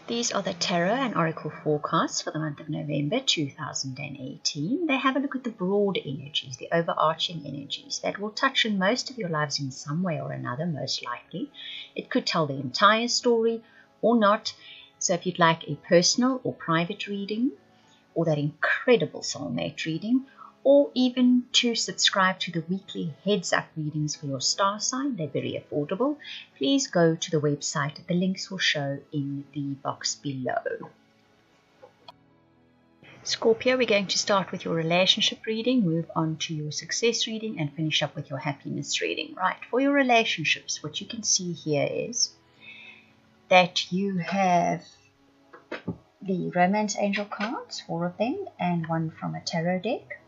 These are the Tarot and Oracle forecasts for the month of November 2018. They have a look at the broad energies, the overarching energies that will touch on most of your lives in some way or another, most likely. It could tell the entire story or not. So if you'd like a personal or private reading, or that incredible soulmate reading, or even to subscribe to the weekly heads-up readings for your star sign, they're very affordable, please go to the website. The links will show in the box below. Scorpio, we're going to start with your relationship reading, move on to your success reading, and finish up with your happiness reading. Right, for your relationships, what you can see here is that you have the Romance Angel cards, 4 of them, and 1 from a tarot deck.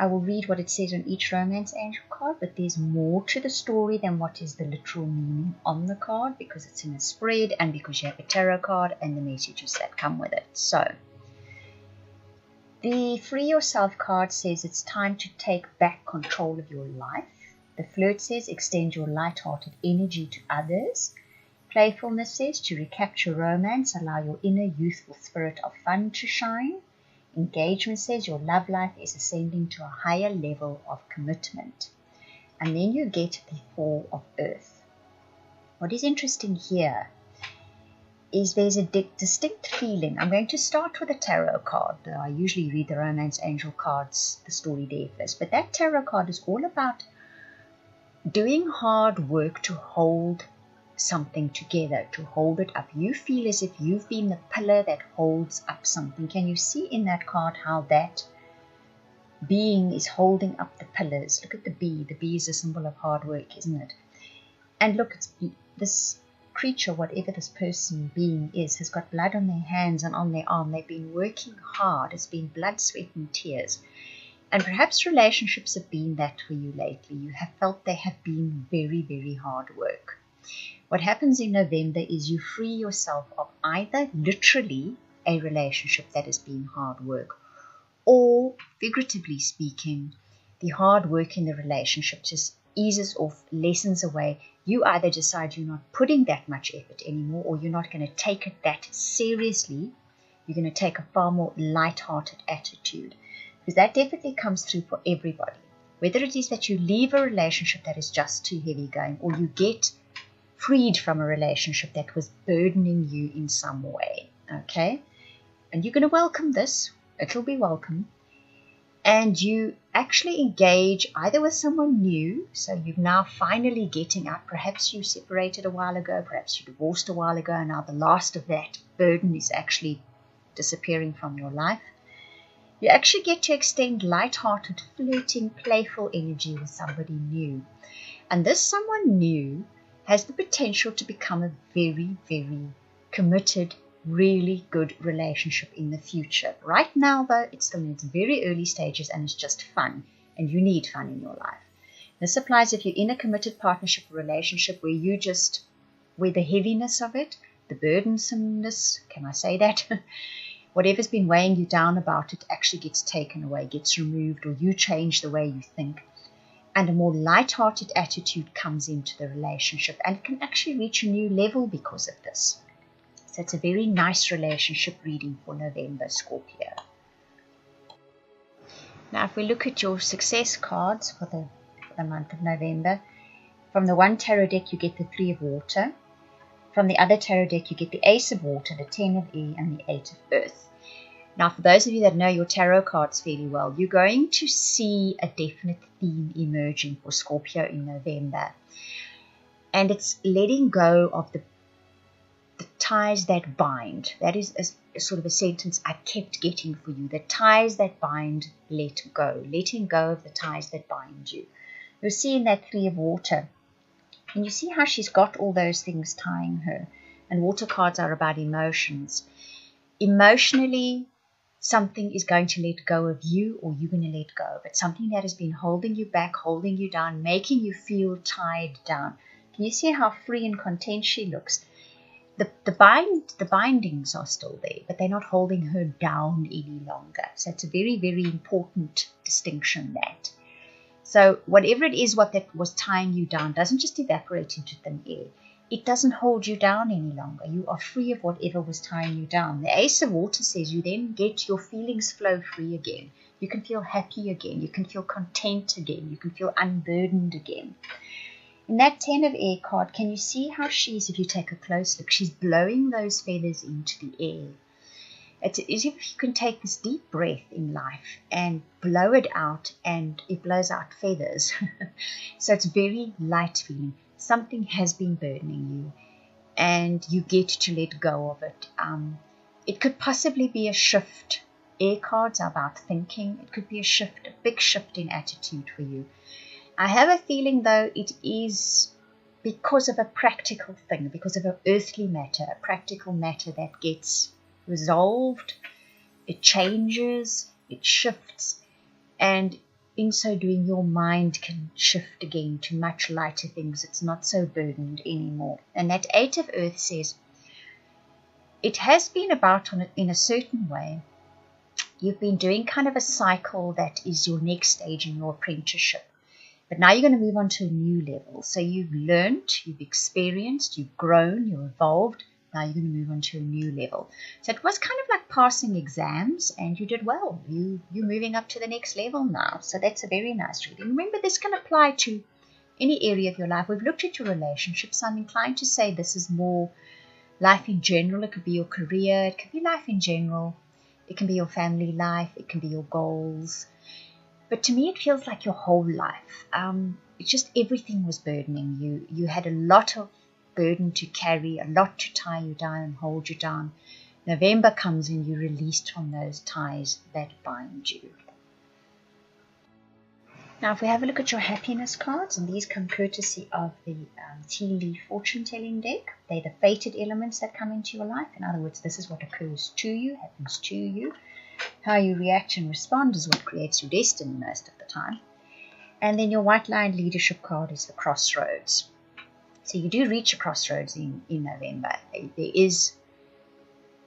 I will read what it says on each Romance Angel card, but there's more to the story than what is the literal meaning on the card, because it's in a spread and because you have a tarot card and the messages that come with it. So, the Free Yourself card says it's time to take back control of your life. The Flirt says extend your light-hearted energy to others. Playfulness says to recapture romance, allow your inner youthful spirit of fun to shine. Engagement says your love life is ascending to a higher level of commitment. And then you get the Four of Earth. What is interesting here is there's a distinct feeling. I'm going to start with a tarot card. I usually read the Romance Angel cards, the story there first. But that tarot card is all about doing hard work to hold something together, to hold it up. You feel as if you've been the pillar that holds up something. Can you see in that card how that being is holding up the pillars? Look at the bee. The bee is a symbol of hard work, isn't it? And look, it's this creature, whatever this person being is, has got blood on their hands and on their arm. They've been working hard. It's been blood, sweat and tears. And perhaps relationships have been that for you lately. You have felt they have been very, very hard work. What happens in November is you free yourself of either literally a relationship that has been hard work, or figuratively speaking, the hard work in the relationship just eases off, lessens away. You either decide you're not putting that much effort anymore, or you're not going to take it that seriously. You're going to take a far more light-hearted attitude, because that definitely comes through for everybody. Whether it is that you leave a relationship that is just too heavy going, or you get freed from a relationship that was burdening you in some way, okay? And you're going to welcome this. It'll be welcome. And you actually engage either with someone new, so you're now finally getting out. Perhaps you separated a while ago, perhaps you divorced a while ago, and now the last of that burden is actually disappearing from your life. You actually get to extend light-hearted, flirting, playful energy with somebody new. And this someone new has the potential to become a very, very committed, really good relationship in the future. Right now, though, it's still in its very early stages and it's just fun, and you need fun in your life. This applies if you're in a committed partnership or relationship where the heaviness of it, the burdensomeness, can I say that? Whatever's been weighing you down about it actually gets taken away, gets removed, or you change the way you think. And a more light-hearted attitude comes into the relationship and can actually reach a new level because of this. So it's a very nice relationship reading for November, Scorpio. Now, if we look at your success cards for the month of November, from the one tarot deck, you get the 3 of Water. From the other tarot deck, you get the Ace of Water, the 10 of Air, and the 8 of Earth. Now, for those of you that know your tarot cards fairly well, you're going to see a definite theme emerging for Scorpio in November. And it's letting go of the ties that bind. That is a sort of a sentence I kept getting for you. The ties that bind, let go. Letting go of the ties that bind you. You'll see in that 3 of Water. And you see how she's got all those things tying her. And water cards are about emotions. Emotionally, something is going to let go of you, or you're going to let go of it. Something that has been holding you back, holding you down, making you feel tied down. Can you see how free and content she looks? The bindings are still there, but they're not holding her down any longer. So it's a very, very important distinction, that. So whatever it is what that was tying you down doesn't just evaporate into thin air. it doesn't hold you down any longer. You are free of whatever was tying you down. The Ace of Water says you then get your feelings flow free again. You can feel happy again. You can feel content again. You can feel unburdened again. In that 10 of Air card, can you see how she's, if you take a close look, she's blowing those feathers into the air. It's as if you can take this deep breath in life and blow it out, and it blows out feathers. So it's very light feeling. Something has been burdening you, and you get to let go of it. It could possibly be a shift. Air cards are about thinking. It could be a shift, a big shift in attitude for you. I have a feeling, though, it is because of a practical thing, because of an earthly matter, a practical matter that gets resolved, it changes, it shifts, and in so doing your mind can shift again to much lighter things. It's not so burdened anymore. And that 8 of Earth says it has been about in a certain way. You've been doing kind of a cycle that is your next stage in your apprenticeship. But now you're going to move on to a new level. So you've learned, you've experienced, you've grown, you've evolved. Now you're going to move on to a new level. So it was kind of like passing exams, and you did well. You're moving up to the next level now. So that's a very nice reading. Remember, this can apply to any area of your life. We've looked at your relationships. I'm inclined to say this is more life in general. It could be your career. It could be life in general. It can be your family life. It can be your goals. But to me, it feels like your whole life. It's just everything was burdening you. You had a lot of burden to carry, a lot to tie you down and hold you down. November comes and you're released from those ties that bind you. Now, if we have a look at your happiness cards, and these come courtesy of the tea leaf fortune telling deck, they're the fated elements that come into your life. In other words, this is what occurs to you, happens to you. How you react and respond is what creates your destiny most of the time. And then your white line leadership card is the crossroads. So you do reach a crossroads in November. There is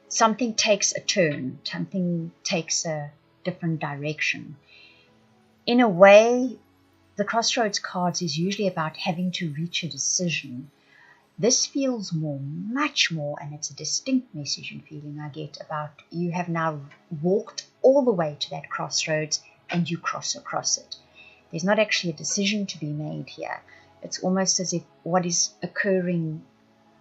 something takes a turn, something takes a different direction. In a way, the crossroads cards is usually about having to reach a decision. This feels much more, and it's a distinct message and feeling I get about you have now walked all the way to that crossroads and you cross across it. There's not actually a decision to be made here. It's almost as if what is occurring,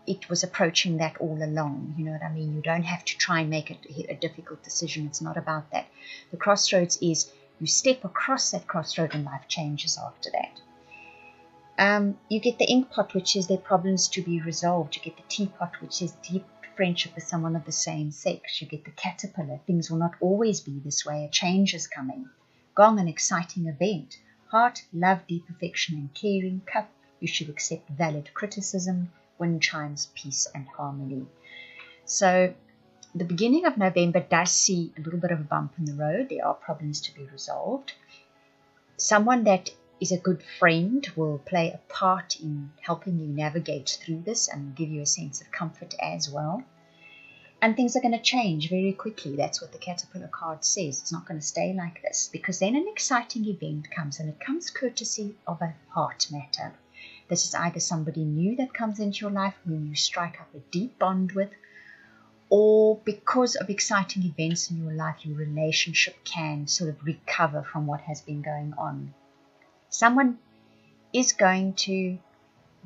it was approaching that all along. You know what I mean? You don't have to try and make it a difficult decision. It's not about that. The crossroads is you step across that crossroad and life changes after that. You get the ink pot, which is their problems to be resolved. You get the teapot, which is deep friendship with someone of the same sex. You get the caterpillar. Things will not always be this way. A change is coming. Gong, an exciting event. Heart, love, deep affection and caring. Cup, you should accept valid criticism. Wind chimes, peace and harmony. So the beginning of November does see a little bit of a bump in the road. There are problems to be resolved. Someone that is a good friend will play a part in helping you navigate through this and give you a sense of comfort as well. And things are going to change very quickly. That's what the caterpillar card says. It's not going to stay like this, because then an exciting event comes, and it comes courtesy of a heart matter. This is either somebody new that comes into your life whom you strike up a deep bond with, or because of exciting events in your life, your relationship can sort of recover from what has been going on. Someone is going to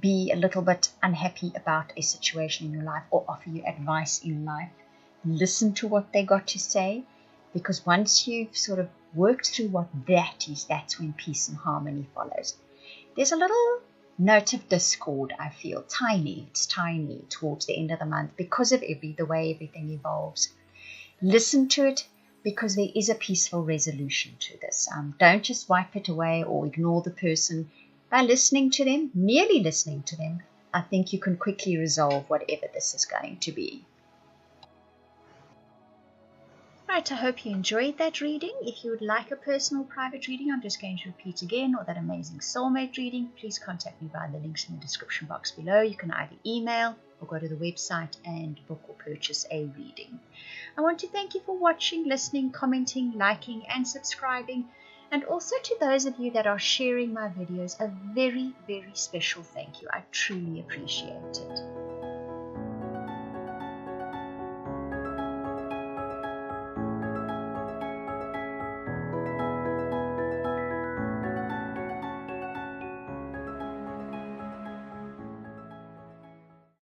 be a little bit unhappy about a situation in your life or offer you advice in life. Listen to what they got to say, because once you've sort of worked through what that is, that's when peace and harmony follows. There's a little note of discord, I feel, tiny. It's tiny towards the end of the month because of the way everything evolves. Listen to it, because there is a peaceful resolution to this. Don't just wipe it away or ignore the person. By listening to them, merely listening to them, I think you can quickly resolve whatever this is going to be. Right, I hope you enjoyed that reading. If you would like a personal private reading, I'm just going to repeat again, or that amazing soulmate reading, please contact me via the links in the description box below. You can either email or go to the website and book or purchase a reading. I want to thank you for watching, listening, commenting, liking and subscribing. And also to those of you that are sharing my videos, a very, very special thank you. I truly appreciate it.